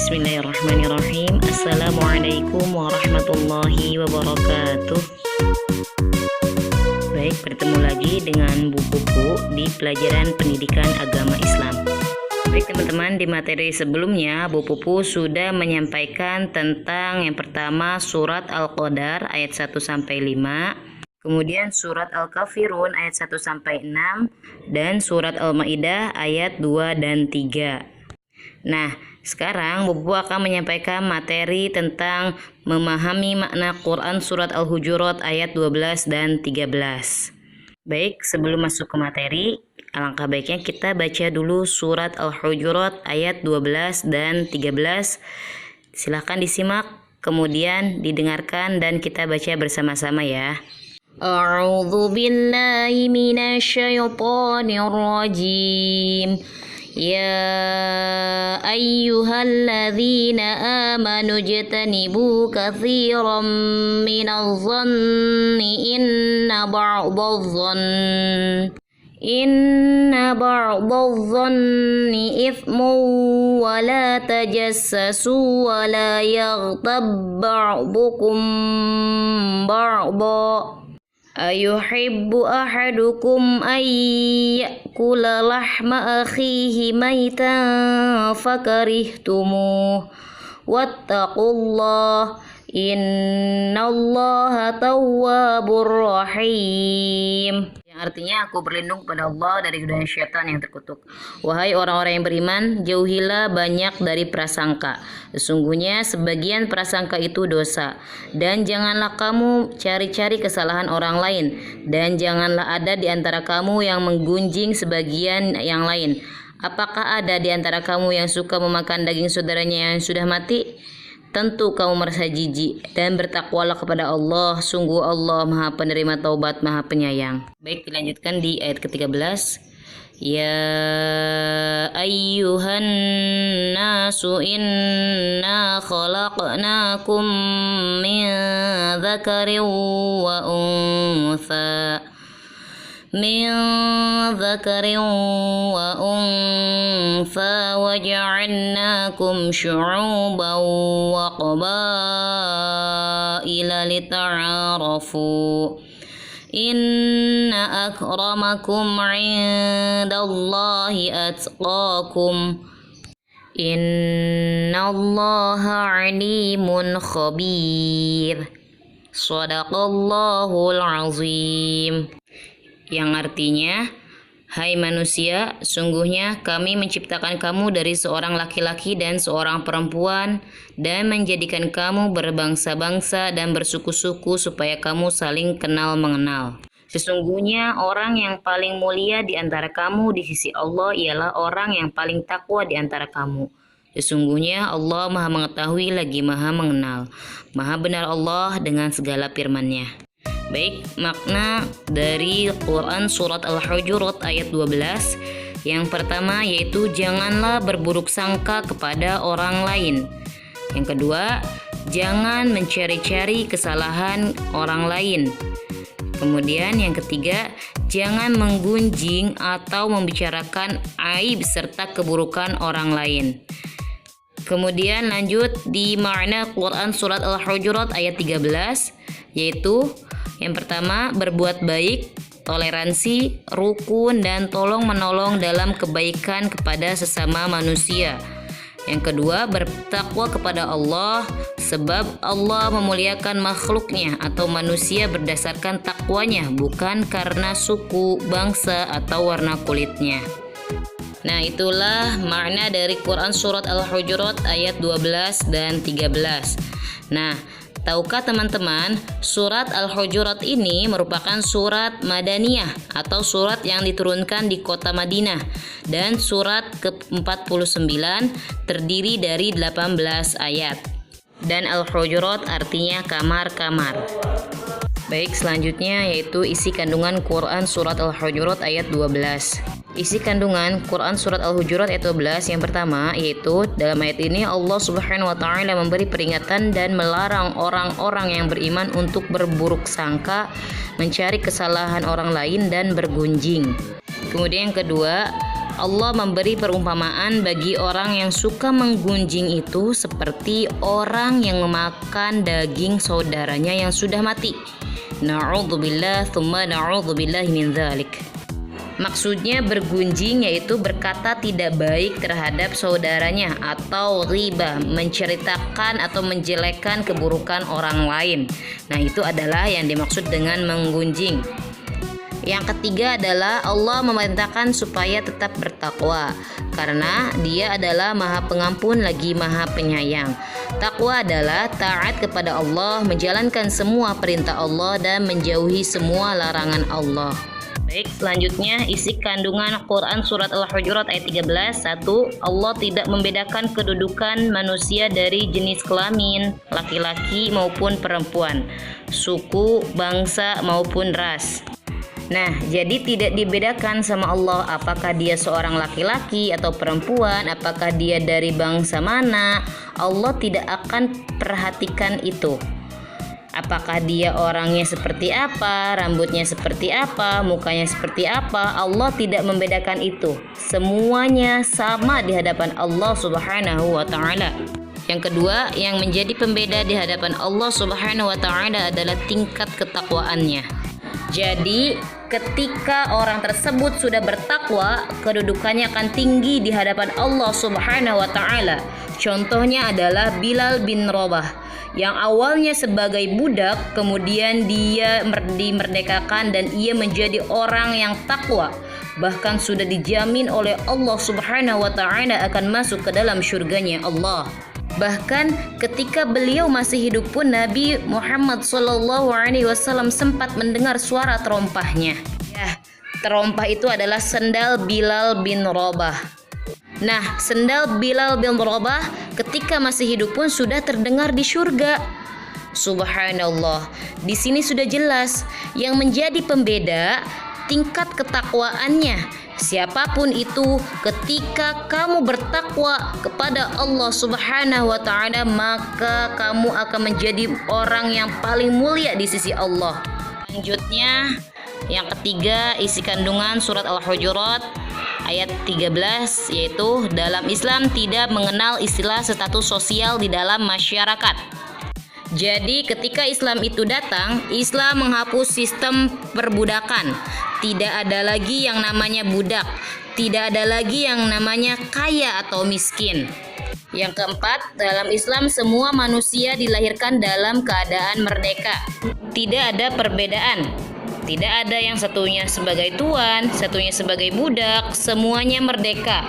Bismillahirrahmanirrahim. Assalamualaikum warahmatullahi wabarakatuh. Baik, bertemu lagi dengan Bu Pupu di pelajaran pendidikan agama Islam. Baik teman-teman, di materi sebelumnya Bu Pupu sudah menyampaikan tentang yang pertama surat Al-Qadar ayat 1-5, kemudian surat Al-Kafirun ayat 1-6, dan surat Al-Maidah ayat 2 dan 3. Nah, sekarang Bu Pupu akan menyampaikan materi tentang memahami makna Quran surat Al-Hujurat ayat 12 dan 13. Baik, sebelum masuk ke materi, alangkah baiknya kita baca dulu surat Al-Hujurat ayat 12 dan 13. Silahkan disimak, kemudian didengarkan dan kita baca bersama-sama ya. A'udzu billahi minasyaitonir rajim. Ya ayyuhalladzina amanu jtanibu katsiran minadh dhanni inna ba'dadh dhanni ithmun wa la tajassasu wa la yaghtab ba'dukum ba'da ayuhibbu ahadukum ayyakula lahma akhihi maitan fakarihtumuh wattaqullah innallaha tawwabur rahim. Yang artinya, aku berlindung kepada Allah dari godaan syaitan yang terkutuk. Wahai orang-orang yang beriman, jauhilah banyak dari prasangka. Sesungguhnya sebagian prasangka itu dosa. Dan janganlah kamu cari-cari kesalahan orang lain. Dan janganlah ada di antara kamu yang menggunjing sebagian yang lain. Apakah ada di antara kamu yang suka memakan daging saudaranya yang sudah mati? Tentu kamu merasa jijik, dan bertakwalah kepada Allah. Sungguh Allah Maha Penerima Taubat, Maha Penyayang. Baik, dilanjutkan di ayat ke-13. Ya ayyuhan nasu inna khalaqnakum min dzakarin wa untha waja'alnakum syu'uban wa qabaila lita'arafu inna akramakum 'indallahi atqakum innallaha 'alimun khabir. Shadaqallahul azim. Yang artinya, hai manusia, sungguhnya kami menciptakan kamu dari seorang laki-laki dan seorang perempuan dan menjadikan kamu berbangsa-bangsa dan bersuku-suku supaya kamu saling kenal mengenal. Sesungguhnya orang yang paling mulia di antara kamu di sisi Allah ialah orang yang paling takwa di antara kamu. Sesungguhnya Allah Maha Mengetahui lagi Maha Mengenal. Maha benar Allah dengan segala firman-Nya. Baik, makna dari Quran surat Al-Hujurat ayat 12. Yang pertama yaitu janganlah berburuk sangka kepada orang lain. Yang kedua, jangan mencari-cari kesalahan orang lain. Kemudian yang ketiga, jangan menggunjing atau membicarakan aib serta keburukan orang lain. Kemudian lanjut di makna Quran surat Al-Hujurat ayat 13, yaitu yang pertama, berbuat baik, toleransi, rukun, dan tolong-menolong dalam kebaikan kepada sesama manusia. Yang kedua, bertakwa kepada Allah, sebab Allah memuliakan makhluknya atau manusia berdasarkan takwanya, bukan karena suku, bangsa, atau warna kulitnya. Nah, itulah makna dari Quran surat Al-Hujurat ayat 12 dan 13. Nah, tahukah teman-teman, surat Al-Hujurat ini merupakan surat Madaniyah atau surat yang diturunkan di kota Madinah, dan surat ke-49 terdiri dari 18 ayat. Dan Al-Hujurat artinya kamar-kamar. Baik, selanjutnya yaitu isi kandungan Quran surat Al-Hujurat ayat 12. Isi kandungan Quran surat Al-Hujurat ayat 12 yang pertama yaitu dalam ayat ini Allah Subhanahu wa taala memberi peringatan dan melarang orang-orang yang beriman untuk berburuk sangka, mencari kesalahan orang lain dan bergunjing. Kemudian yang kedua, Allah memberi perumpamaan bagi orang yang suka menggunjing itu seperti orang yang memakan daging saudaranya yang sudah mati. Na'udzubillah tsumma na'udzubillah min dzalik. Maksudnya bergunjing yaitu berkata tidak baik terhadap saudaranya atau riba, menceritakan atau menjelekkan keburukan orang lain. Nah, itu adalah yang dimaksud dengan menggunjing. Yang ketiga adalah Allah memerintahkan supaya tetap bertakwa karena Dia adalah Maha Pengampun lagi Maha Penyayang. Takwa adalah taat kepada Allah, menjalankan semua perintah Allah dan menjauhi semua larangan Allah. Baik, selanjutnya isi kandungan Quran surat Al-Hujurat ayat 13. 1. Allah tidak membedakan kedudukan manusia dari jenis kelamin, laki-laki maupun perempuan, suku, bangsa maupun ras. Nah, jadi tidak dibedakan sama Allah apakah dia seorang laki-laki atau perempuan, apakah dia dari bangsa mana. Allah tidak akan perhatikan itu. Apakah dia orangnya seperti apa, rambutnya seperti apa, mukanya seperti apa. Allah tidak membedakan itu. Semuanya sama di hadapan Allah Subhanahu wa taala. Yang kedua, yang menjadi pembeda di hadapan Allah Subhanahu wa taala adalah tingkat ketakwaannya. Jadi, ketika orang tersebut sudah bertakwa, kedudukannya akan tinggi di hadapan Allah Subhanahu wa taala. Contohnya adalah Bilal bin Rabah yang awalnya sebagai budak, kemudian dia dimerdekakan dan ia menjadi orang yang takwa. Bahkan sudah dijamin oleh Allah Subhanahu wa taala akan masuk ke dalam surganya Allah. Bahkan ketika beliau masih hidup pun Nabi Muhammad SAW sempat mendengar suara terompahnya. Ya, terompah itu adalah sendal Bilal bin Rabah. Nah, sendal Bilal bin Rabah ketika masih hidup pun sudah terdengar di surga. Subhanallah. Di sini sudah jelas yang menjadi pembeda tingkat ketakwaannya. Siapapun itu, ketika kamu bertakwa kepada Allah Subhanahu wa taala, maka kamu akan menjadi orang yang paling mulia di sisi Allah. Selanjutnya, yang ketiga, isi kandungan surat Al-Hujurat ayat 13, yaitu dalam Islam tidak mengenal istilah status sosial di dalam masyarakat. Jadi ketika Islam itu datang, Islam menghapus sistem perbudakan. Tidak ada lagi yang namanya budak, tidak ada lagi yang namanya kaya atau miskin. Yang keempat, dalam Islam semua manusia dilahirkan dalam keadaan merdeka. Tidak ada perbedaan. Tidak ada yang satunya sebagai tuan, satunya sebagai budak, semuanya merdeka.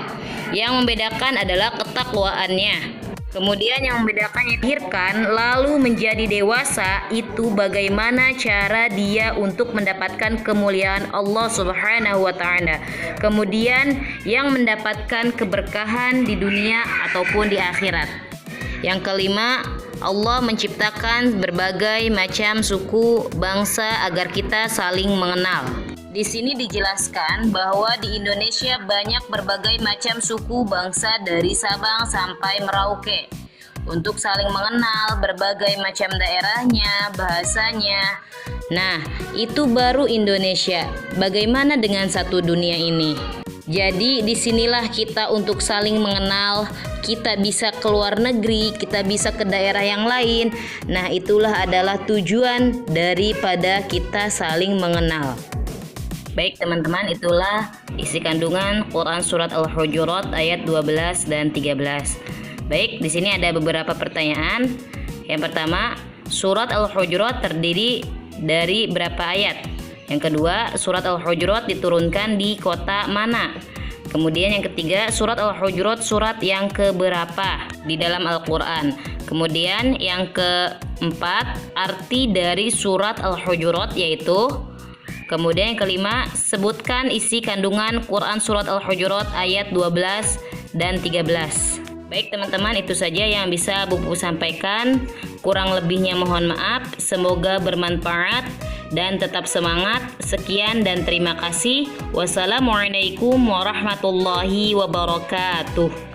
Yang membedakan adalah ketakwaannya. Kemudian yang membedakannya dilahirkan lalu menjadi dewasa, itu bagaimana cara dia untuk mendapatkan kemuliaan Allah Subhanahu wa taala. Kemudian yang mendapatkan keberkahan di dunia ataupun di akhirat. Yang kelima, Allah menciptakan berbagai macam suku, bangsa agar kita saling mengenal. Di sini dijelaskan bahwa di Indonesia banyak berbagai macam suku bangsa dari Sabang sampai Merauke. Untuk saling mengenal berbagai macam daerahnya, bahasanya. Nah, itu baru Indonesia. Bagaimana dengan satu dunia ini? Jadi disinilah kita untuk saling mengenal, kita bisa keluar negeri, kita bisa ke daerah yang lain. Nah, itulah adalah tujuan daripada kita saling mengenal. Baik teman-teman, itulah isi kandungan Quran surat Al-Hujurat ayat 12 dan 13. Baik, di sini ada beberapa pertanyaan. Yang pertama, surat Al-Hujurat terdiri dari berapa ayat? Yang kedua, surat Al-Hujurat diturunkan di kota mana? Kemudian yang ketiga, surat Al-Hujurat surat yang keberapa di dalam Al-Quran? Kemudian yang keempat, arti dari surat Al-Hujurat yaitu. Kemudian yang kelima, sebutkan isi kandungan Quran surat Al-Hujurat ayat 12 dan 13. Baik teman-teman, itu saja yang bisa Buku sampaikan. Kurang lebihnya mohon maaf. Semoga bermanfaat dan tetap semangat. Sekian dan terima kasih. Wassalamualaikum warahmatullahi wabarakatuh.